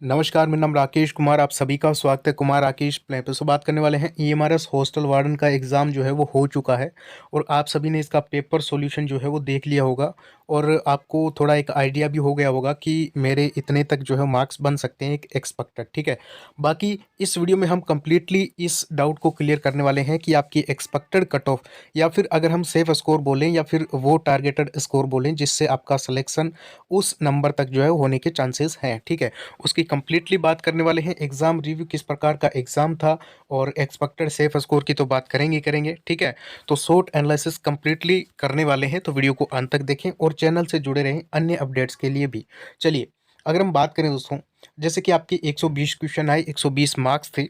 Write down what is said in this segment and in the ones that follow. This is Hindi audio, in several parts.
नमस्कार, मेरा नाम राकेश कुमार, आप सभी का स्वागत है कुमार राकेश प्ले पे। बात करने वाले हैं ईएमआरएस हॉस्टल वार्डन का एग्ज़ाम जो है वो हो चुका है और आप सभी ने इसका पेपर सॉल्यूशन जो है वो देख लिया होगा और आपको थोड़ा एक आइडिया भी हो गया होगा कि मेरे इतने तक जो है मार्क्स बन सकते हैं एक एक्सपेक्टेड, ठीक है। बाकी इस वीडियो में हम कंप्लीटली इस डाउट को क्लियर करने वाले हैं कि आपकी एक्सपेक्टेड कट ऑफ या फिर अगर हम सेफ स्कोर बोलें या फिर वो टारगेटेड स्कोर बोलें जिससे आपका सिलेक्शन उस नंबर तक जो है होने के चांसेस हैं, ठीक है। उसकी कंप्लीटली बात करने वाले हैं। एग्जाम रिव्यू किस प्रकार का एग्जाम था और एक्सपेक्टेड सेफ स्कोर की तो बात करेंगे, ठीक है। तो शॉर्ट एनालिसिस कंप्लीटली करने वाले हैं, तो वीडियो को अंत तक देखें और चैनल से जुड़े रहें अन्य अपडेट्स के लिए भी। चलिए, अगर हम बात करें दोस्तों, जैसे कि आपके 120 क्वेश्चन आए, 120 मार्क्स थे,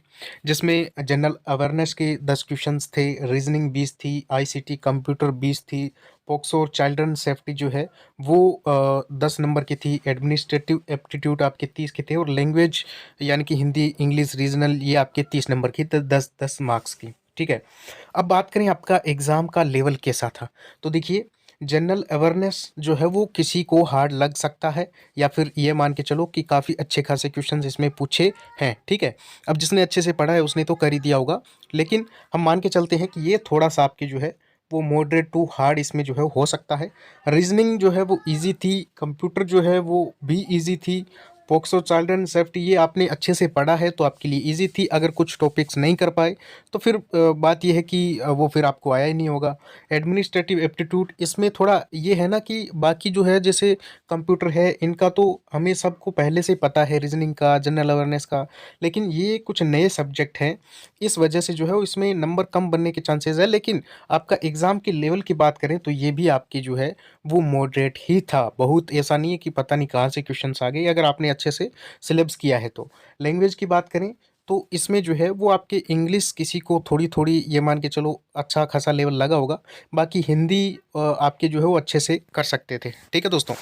जिसमें जनरल अवेयरनेस के 10 क्वेश्चंस थे, रीजनिंग 20 थी, आईसीटी कंप्यूटर 20 थी, पोक्सो और चाइल्ड्रन सेफ्टी जो है वो 10 नंबर की थी, एडमिनिस्ट्रेटिव एप्टीट्यूड आपके 30 के थे और लैंग्वेज यानी कि हिंदी इंग्लिश रीजनल ये आपके 30 नंबर की, 10-10 मार्क्स की, ठीक है। अब बात करें आपका एग्ज़ाम का लेवल कैसा था, तो देखिए जनरल अवेयरनेस जो है वो किसी को हार्ड लग सकता है या फिर ये मान के चलो कि काफ़ी अच्छे खासे क्वेश्चंस इसमें पूछे हैं, ठीक है। अब जिसने अच्छे से पढ़ा है उसने तो कर ही दिया होगा, लेकिन हम मान के चलते हैं कि ये थोड़ा सा आपकी जो है वो मॉडरेट टू हार्ड इसमें जो है हो सकता है। रीजनिंग जो है वो इजी थी, कंप्यूटर जो है वो भी इजी थी, पोक्सो चाइल्ड एंड सेफ्टी ये आपने अच्छे से पढ़ा है तो आपके लिए इजी थी। अगर कुछ टॉपिक्स नहीं कर पाए तो फिर बात ये है कि वो फिर आपको आया ही नहीं होगा। एडमिनिस्ट्रेटिव एप्टीट्यूड इसमें थोड़ा ये है ना कि बाकी जो है जैसे कंप्यूटर है इनका तो हमें सबको पहले से पता है, रीजनिंग का, जनरल अवेयरनेस का, लेकिन ये कुछ नए सब्जेक्ट हैं, इस वजह से जो है इसमें नंबर कम बनने के चांसेस है। लेकिन आपका एग्ज़ाम के लेवल की बात करें तो ये भी आपकी जो है वो मॉडरेट ही था। बहुत ऐसा नहीं है कि पता नहीं कहाँ से क्वेश्चंस आ गए, अगर आपने अच्छे से सिलेबस किया है तो। लैंग्वेज की बात करें तो इसमें जो है वो आपके इंग्लिश किसी को थोड़ी-थोड़ी ये मान के चलो अच्छा खासा लेवल लगा होगा। बाकी हिंदी आपके जो है वो अच्छे से कर सकते थे। ठीक है दोस्तों?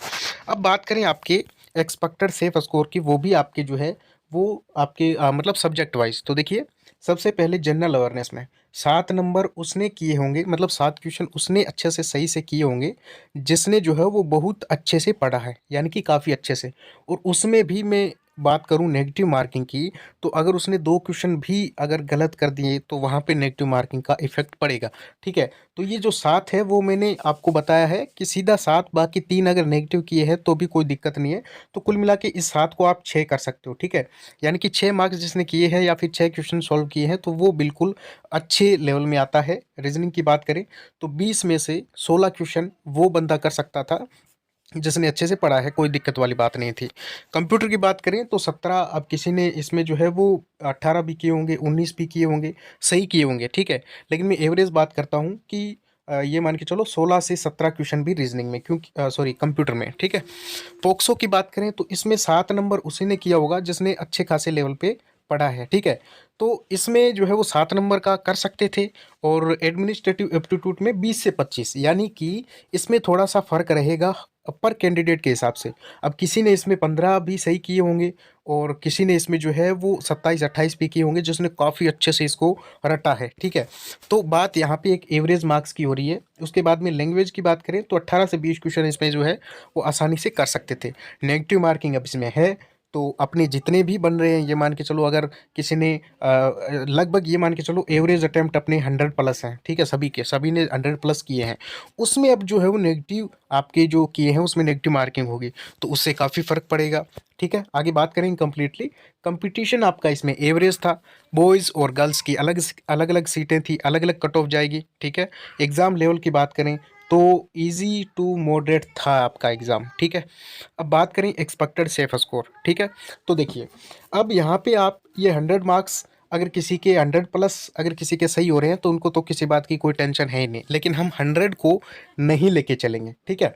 अब बात करें आपके एक्सपेक्टेड सेफ स्कोर की, वो भी आपके जो है वो आपके मतलब सब्जेक्ट वाइज़। तो देखिए, सबसे पहले जनरल अवेयरनेस में 7 नंबर उसने किए होंगे, मतलब 7 क्वेश्चन उसने अच्छे से सही से किए होंगे, जिसने जो है वो बहुत अच्छे से पढ़ा है, यानी कि काफ़ी अच्छे से। और उसमें भी मैं बात करूँ नेगेटिव मार्किंग की, तो अगर उसने 2 क्वेश्चन भी अगर गलत कर दिए, तो वहाँ पे नेगेटिव मार्किंग का इफ़ेक्ट पड़ेगा, ठीक है? तो ये जो 7 है, वो मैंने आपको बताया है कि सीधा 7, बाकी 3 अगर नेगेटिव किए हैं, तो भी कोई दिक्कत नहीं है। तो कुल मिला के इस 7 को आप 6 कर सकते हो, ठीक है? यानी कि 6 मार्क्स जिसने किए हैं या फिर 6 क्वेश्चन सॉल्व किए हैं, तो वो बिल्कुल अच्छे लेवल में आता है। रीज़निंग की बात करें, तो 20 में से 16 क्वेश्चन वो बंदा कर सकता था, जिसने अच्छे से पढ़ा है, कोई दिक्कत वाली बात नहीं थी। कंप्यूटर की बात करें तो 17, अब किसी ने इसमें जो है वो 18 भी किए होंगे, 19 भी किए होंगे, सही किए होंगे, ठीक है? लेकिन मैं एवरेज बात करता हूँ कि ये मान के चलो 16 से 17 क्वेश्चन भी रीज़निंग में, क्योंकि सॉरी कंप्यूटर में, ठीक है? पोक्सो की बात करें तो इसमें 7 नंबर उसी ने किया होगा जिसने अच्छे खासे लेवल पे पढ़ा है, ठीक है? तो इसमें जो है वो 7 नंबर का कर सकते थे और एडमिनिस्ट्रेटिव एप्टीट्यूड में 20 से 25, यानी कि इसमें थोड़ा-सा फ़र्क रहेगा पर कैंडिडेट के हिसाब से। अब किसी ने इसमें 15 भी सही किए होंगे और किसी ने इसमें जो है वो 27-28 भी किए होंगे जिसने काफ़ी अच्छे से इसको रटा है, ठीक है? तो बात यहाँ पे एक एवरेज मार्क्स की हो रही है। उसके बाद में लैंग्वेज की बात करें तो 18 से 20 क्वेश्चन इसमें जो है वो आसानी से कर सकते थे। नेगेटिव मार्किंग अब इसमें है, तो अपने जितने भी बन रहे हैं ये मान के चलो, अगर किसी ने लगभग ये मान के चलो एवरेज अटेम्प्ट अपने 100 प्लस हैं, ठीक है? सभी के सभी ने 100 प्लस किए हैं। उसमें अब जो है वो नेगेटिव आपके जो किए हैं उसमें नेगेटिव मार्किंग होगी, तो उससे काफ़ी फ़र्क पड़ेगा, ठीक है? आगे बात करेंगे कंप्लीटली। कंपटीशन आपका इसमें एवरेज था। बॉयज़ और गर्ल्स की अलग-अलग सीटें थी, अलग-अलग कट ऑफ जाएगी, ठीक है? एग्ज़ाम लेवल की बात करें तो ईज़ी टू मॉडरेट था आपका एग्ज़ाम, ठीक है? अब बात करें एक्सपेक्टेड सेफ स्कोर, ठीक है? तो देखिए, अब यहाँ पे आप ये 100 मार्क्स अगर किसी के 100 प्लस अगर किसी के सही हो रहे हैं तो उनको तो किसी बात की कोई टेंशन है ही नहीं, लेकिन हम 100 को नहीं लेके चलेंगे, ठीक है?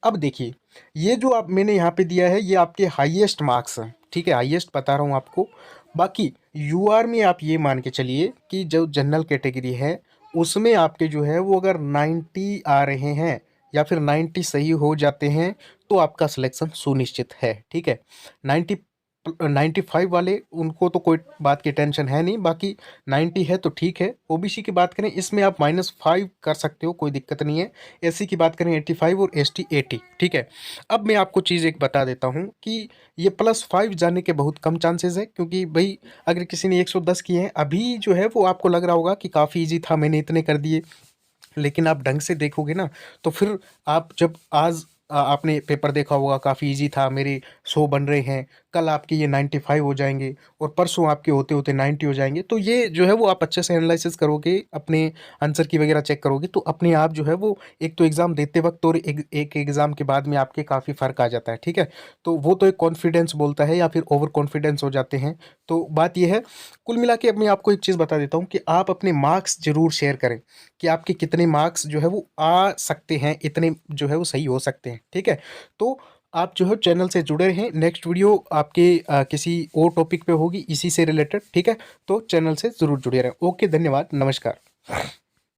अब देखिए, ये जो आप मैंने यहाँ पे दिया है ये आपके हाईएस्ट मार्क्स हैं, ठीक है? हाईएस्ट बता रहा हूँ आपको। बाकी यूआर में आप ये मान के चलिए कि जो जनरल कैटेगरी है उसमें आपके जो है वो अगर 90 आ रहे हैं या फिर 90 सही हो जाते हैं तो आपका सिलेक्शन सुनिश्चित है, ठीक है? 90 95 वाले उनको तो कोई बात की टेंशन है नहीं, बाकी 90 है तो ठीक है। ओबीसी की बात करें इसमें आप -5 कर सकते हो, कोई दिक्कत नहीं है। एससी की बात करें 85 और एसटी 80, ठीक है। अब मैं आपको चीज़ एक बता देता हूँ कि ये +5 जाने के बहुत कम चांसेस है, क्योंकि भाई अगर किसी ने 110 किए हैं अभी जो है वो आपको लग रहा होगा कि काफ़ी ईजी था, मैंने इतने कर दिए। लेकिन आप ढंग से देखोगे ना तो फिर आप जब आज आपने पेपर देखा होगा काफ़ी इजी था, मेरे 100 बन रहे हैं, कल आपके ये 95 हो जाएंगे और परसों आपके होते होते 90 हो जाएंगे। तो ये जो है वो आप अच्छे से एनालिसिस करोगे, अपने आंसर की वगैरह चेक करोगे तो अपने आप जो है वो एक तो एग्ज़ाम देते वक्त और एक एग्ज़ाम के बाद में आपके काफ़ी फ़र्क आ जाता है, ठीक है। तो वो तो एक कॉन्फिडेंस बोलता है या फिर ओवर कॉन्फिडेंस हो जाते हैं। तो बात ये है, कुल मिला के अब मैं आपको एक चीज़ बता देता हूँ कि आप अपने मार्क्स ज़रूर शेयर करें कि आपके कितने मार्क्स जो है वो आ सकते हैं, इतने जो है वो सही हो सकते हैं, ठीक है। तो आप जो है चैनल से जुड़े रहें, नेक्स्ट वीडियो आपके किसी और टॉपिक पे होगी इसी से रिलेटेड, ठीक है। तो चैनल से ज़रूर जुड़े रहें। ओके, धन्यवाद, नमस्कार।